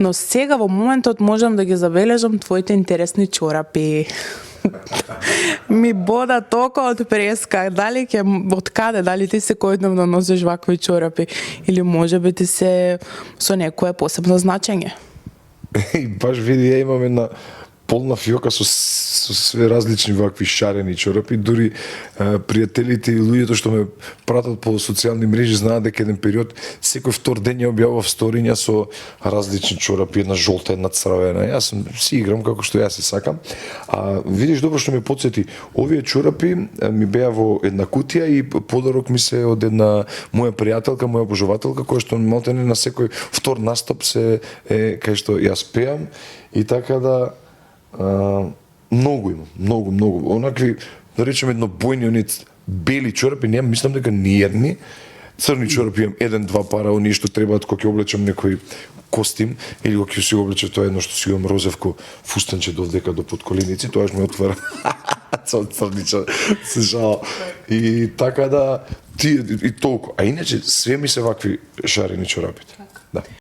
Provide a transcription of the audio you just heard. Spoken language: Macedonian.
Но сега во моментот можам да ги забележам твоите интересни чорапи. Ми бода толку од преска. Дали од каде? Дали ти секојдневно носиш вакви чорапи? Или можеби ти се со некое посебно значење? И баш види, ја имам една полна фиока со све различни вакви шарени чорапи, дури пријателите и луѓето што ме пратат по социјални мрежи знаат дека еден период секој втор ден ја објавував сториња со различни чорапи, една жолта, една црвена. Јас си играм како што јас се сакам. А видиш добро што ме потсети, овие чорапи ми беа во една кутија и подарок ми се од една моја пријателка, моја обожувателка, која што малтене на секој втор настап се кај што јас пеам и така да многу имам, многу. Онакви, да речеме, еднобојни, они бели чорапи, немам, мислам дека ниедни. Црни чорапи имам еден-два пара, оние што требаат кога ќе облечам некој костим или кога ќе си облече тоа едно што си имам розевко фустанче довдека до подколиници, тоаш ме отвара со црнича, се жал. И така да, и толку. А иначе све ми се вакви шарени чорапите. Да.